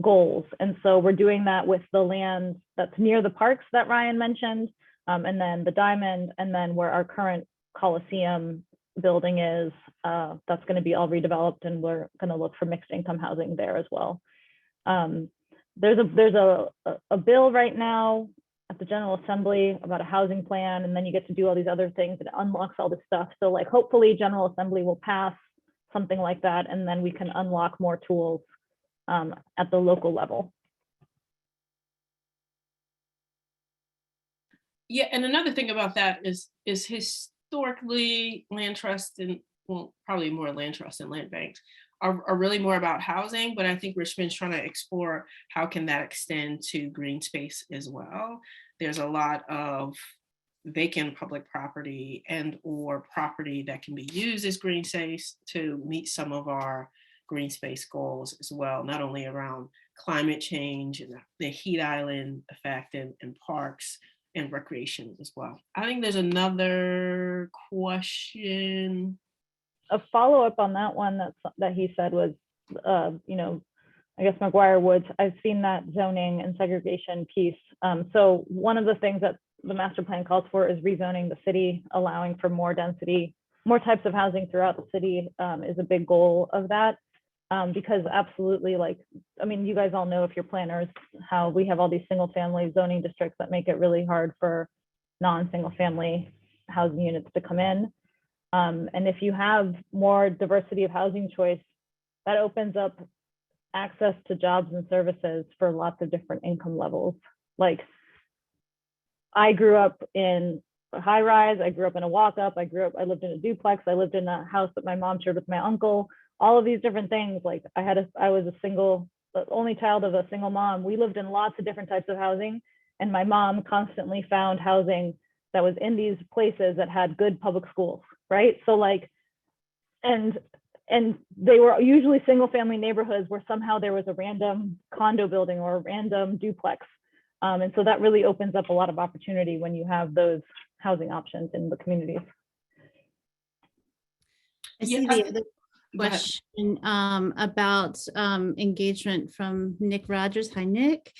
goals. And so we're doing that with the land that's near the parks that Ryan mentioned, and then the Diamond, and then where our current Coliseum building is, that's going to be all redeveloped, and we're going to look for mixed income housing there as well. There's a bill right now at the General Assembly about a housing plan, and then you get to do all these other things that unlocks all this stuff. So like hopefully General Assembly will pass something like that, and then we can unlock more tools at the local level. Yeah, and another thing about that is historically land trust, and well, probably more land trust than land banks, are really more about housing, but I think Richmond's trying to explore how can that extend to green space as well. There's a lot of vacant public property and or property that can be used as green space to meet some of our green space goals as well, not only around climate change and the heat island effect and parks and recreation as well. I think there's another question. A follow-up on that one that he said was, you know, I guess McGuire Woods, I've seen that zoning and segregation piece. So one of the things that the master plan calls for is rezoning the city, allowing for more density, more types of housing throughout the city is a big goal of that. Because absolutely, like, I mean, you guys all know, if you're planners, how we have all these single family zoning districts that make it really hard for non-single family housing units to come in. And if you have more diversity of housing choice, that opens up access to jobs and services for lots of different income levels. Like, I grew up in a high rise, I grew up in a walk up, I lived in a duplex, I lived in a house that my mom shared with my uncle. All of these different things. Like, I was the only child of a single mom. We lived in lots of different types of housing, and my mom constantly found housing that was in these places that had good public schools, right? So like, and they were usually single family neighborhoods where somehow there was a random condo building or a random duplex. And so that really opens up a lot of opportunity when you have those housing options in the communities. I see the other question about engagement from Nick Rogers. Hi, Nick.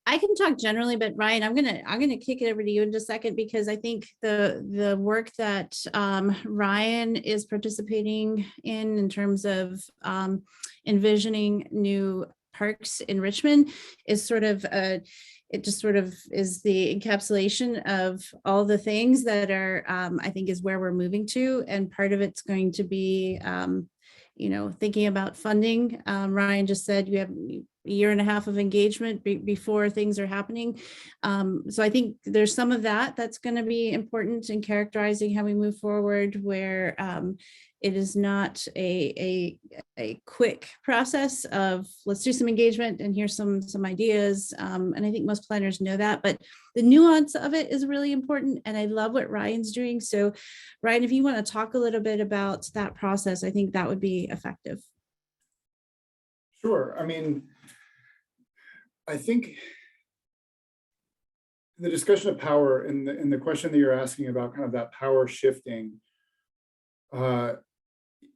I can talk generally, but Ryan, I'm gonna kick it over to you in just a second, because I think the work that Ryan is participating in terms of envisioning new parks in Richmond is sort of it just sort of is the encapsulation of all the things that are, I think, is where we're moving to. And part of it's going to be, you know, thinking about funding. Ryan just said you have a year and a half of engagement before things are happening. So I think there's some of that's going to be important in characterizing how we move forward, where it is not a quick process of let's do some engagement and here's some ideas. And I think most planners know that, but the nuance of it is really important. And I love what Ryan's doing. So Ryan, if you want to talk a little bit about that process, I think that would be effective. Sure. I mean, I think the discussion of power and the question that you're asking about kind of that power shifting,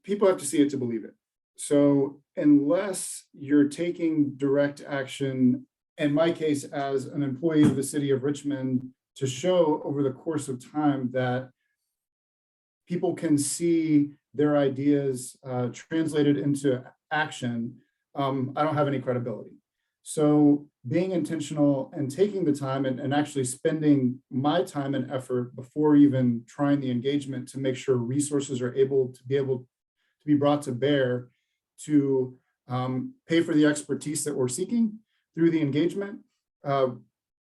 people have to see it to believe it. So unless you're taking direct action, in my case, as an employee of the city of Richmond, to show over the course of time that people can see their ideas translated into action, I don't have any credibility. So being intentional and taking the time and actually spending my time and effort before even trying the engagement to make sure resources are able to be brought to bear to pay for the expertise that we're seeking through the engagement,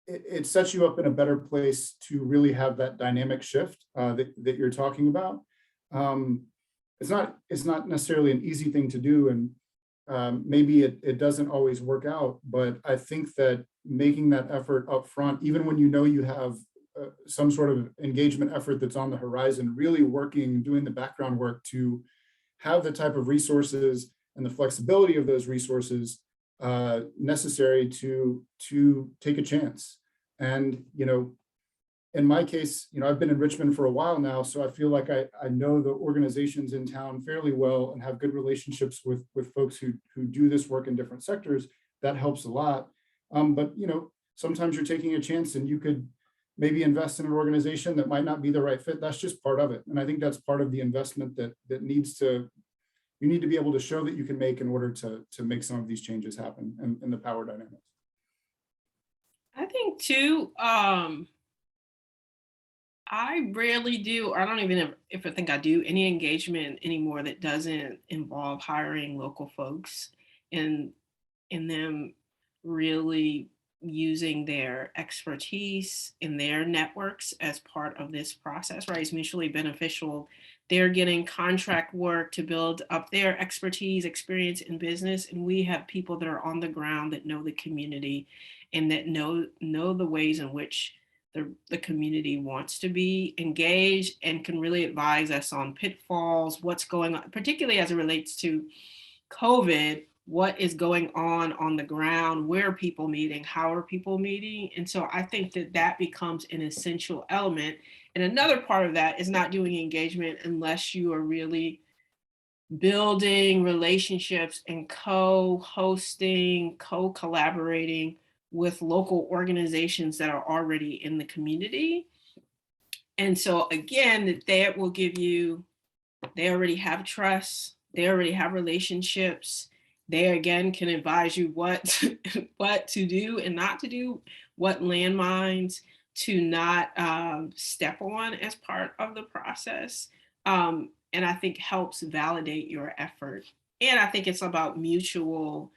it sets you up in a better place to really have that dynamic shift that you're talking about. It's not necessarily an easy thing to do, and maybe it doesn't always work out, but I think that making that effort up front, even when you know you have some sort of engagement effort that's on the horizon, really working, doing the background work to have the type of resources and the flexibility of those resources necessary to take a chance. And, you know, in my case, you know, I've been in Richmond for a while now, so I feel like I know the organizations in town fairly well and have good relationships with folks who do this work in different sectors. That helps a lot. But, you know, sometimes you're taking a chance and you could maybe invest in an organization that might not be the right fit. That's just part of it. And I think that's part of the investment that you need to be able to show that you can make in order to make some of these changes happen in the power dynamics. I think too, I rarely do, or I don't even know if I think I do any engagement anymore that doesn't involve hiring local folks and them really using their expertise in their networks as part of this process, right? It's mutually beneficial. They're getting contract work to build up their expertise, experience in business. And we have people that are on the ground that know the community and that know the ways in which the community wants to be engaged and can really advise us on pitfalls, what's going on, particularly as it relates to COVID, what is going on the ground, where are people meeting, how are people meeting? And so I think that becomes an essential element. And another part of that is not doing engagement unless you are really building relationships and co-hosting, co-collaborating with local organizations that are already in the community. And so again, that will give you, they already have trust, they already have relationships. They again can advise you what to do and not to do, what landmines to not step on as part of the process. And I think helps validate your effort. And I think it's about mutual,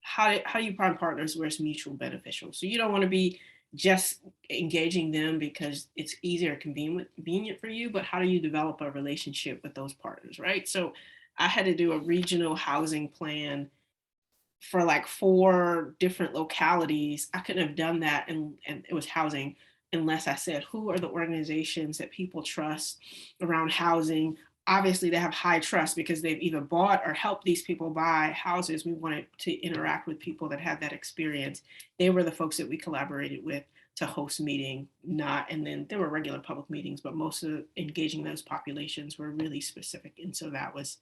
how you find partners where it's mutual beneficial. So you don't want to be just engaging them because it's easier, convenient for you, but how do you develop a relationship with those partners, right? So I had to do a regional housing plan for like 4 different localities. I couldn't have done that, and it was housing, unless I said, who are the organizations that people trust around housing? Obviously, they have high trust because they've either bought or helped these people buy houses. We wanted to interact with people that had that experience. They were the folks that we collaborated with to host meeting, and then there were regular public meetings, but most of engaging those populations were really specific. And so that was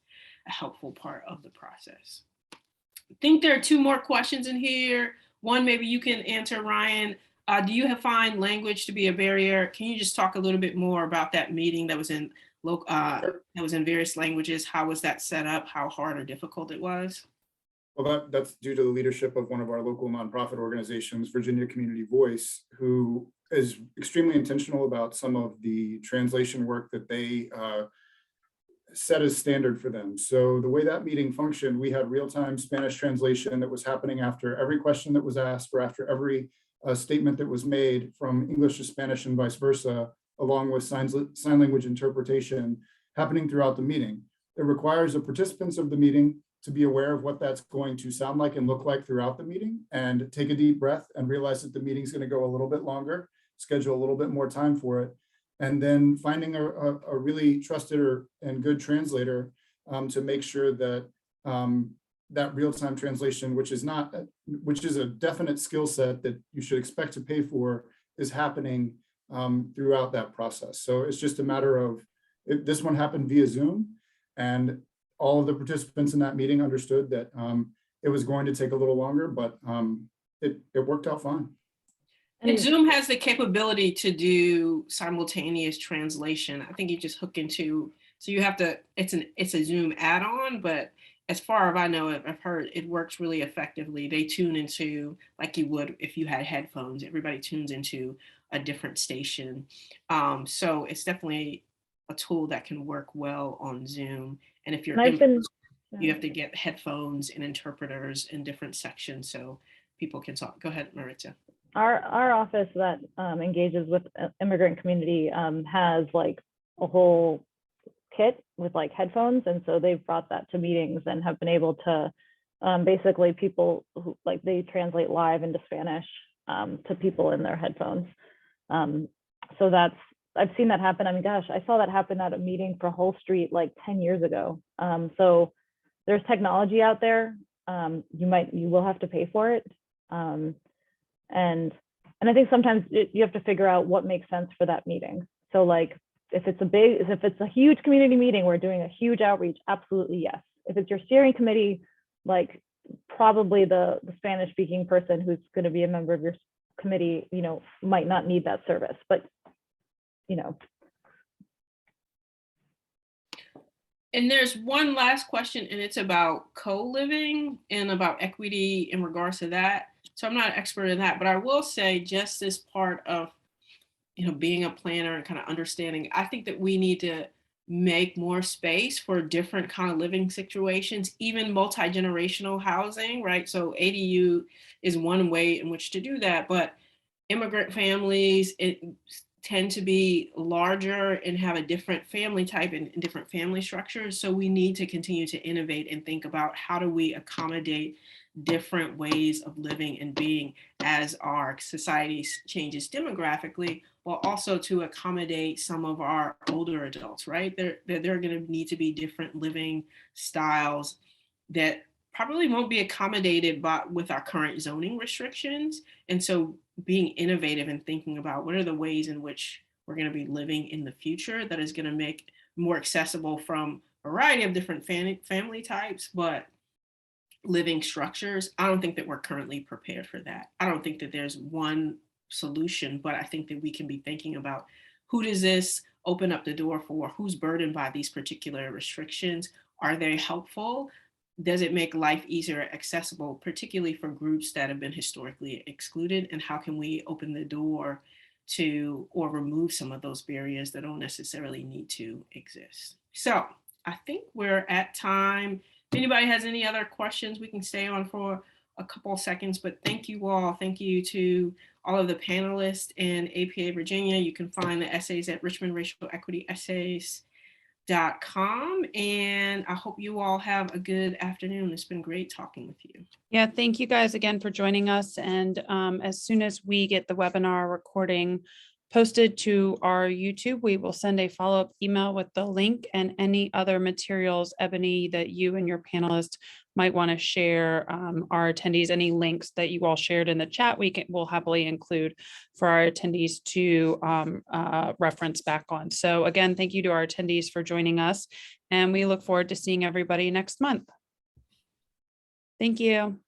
a helpful part of the process. I think there are 2 more questions in here. One, maybe you can answer, Ryan. Do you find language to be a barrier? Can you just talk a little bit more about that meeting that was in various languages? How was that set up? How hard or difficult it was? Well, that's due to the leadership of one of our local nonprofit organizations, Virginia Community Voice, who is extremely intentional about some of the translation work that they set as standard for them. So the way that meeting functioned, we had real-time Spanish translation that was happening after every question that was asked or after every statement that was made from English to Spanish and vice versa, along with sign language interpretation happening throughout the meeting. It requires the participants of the meeting to be aware of what that's going to sound like and look like throughout the meeting, and take a deep breath and realize that the meeting's going to go a little bit longer, schedule a little bit more time for it, and then finding a really trusted and good translator to make sure that that real-time translation, which is a definite skill set that you should expect to pay for, is happening throughout that process. So it's just a matter of, this one happened via Zoom, and all of the participants in that meeting understood that it was going to take a little longer, but it worked out fine. And Zoom has the capability to do simultaneous translation. I think you just hook into, so you have to, it's a Zoom add-on, but as far as I know, I've heard it works really effectively. They tune into, like you would if you had headphones, everybody tunes into a different station. So it's definitely a tool that can work well on Zoom. And if you're you have to get headphones and interpreters in different sections so people can talk. Go ahead, Maritza. Our office that engages with immigrant community has like a whole kit with like headphones, and so they've brought that to meetings and have been able to basically people who like they translate live into Spanish to people in their headphones. So I've seen that happen. I mean, gosh, I saw that happen at a meeting for Hull Street like 10 years ago. So there's technology out there. You will have to pay for it. And I think sometimes you have to figure out what makes sense for that meeting. So like if it's a huge community meeting, we're doing a huge outreach, absolutely yes. If it's your steering committee, like probably the Spanish speaking person who's going to be a member of your committee, might not need that service, but And there's one last question, and it's about co-living and about equity in regards to that. So I'm not an expert in that, but I will say just as part of, being a planner and kind of understanding, I think that we need to make more space for different kind of living situations, even multi-generational housing, right? So ADU is one way in which to do that, but immigrant families tend to be larger and have a different family type and different family structures. So we need to continue to innovate and think about how do we accommodate different ways of living and being as our society changes demographically, while also to accommodate some of our older adults, right? There are going to need to be different living styles that probably won't be accommodated with our current zoning restrictions. And so being innovative and thinking about what are the ways in which we're going to be living in the future that is going to make more accessible from a variety of different family types, but living structures. I don't think that we're currently prepared for that. I don't think that there's one solution, but I think that we can be thinking about who does this open up the door for? Who's burdened by these particular restrictions? Are they helpful? Does it make life easier, accessible, particularly for groups that have been historically excluded? And how can we open the door to or remove some of those barriers that don't necessarily need to exist? So I think we're at time. If anybody has any other questions, we can stay on for a couple of seconds, but thank you all. Thank you to all of the panelists in APA Virginia. You can find the essays at Richmond Racial Equity Essays.com. And I hope you all have a good afternoon. It's been great talking with you. Yeah, thank you guys again for joining us. And as soon as we get the webinar recording posted to our YouTube, we will send a follow-up email with the link and any other materials, Ebony, that you and your panelists might want to share. Our attendees, any links that you all shared in the chat, we'll happily include for our attendees to reference back on. So again, thank you to our attendees for joining us, and we look forward to seeing everybody next month. Thank you.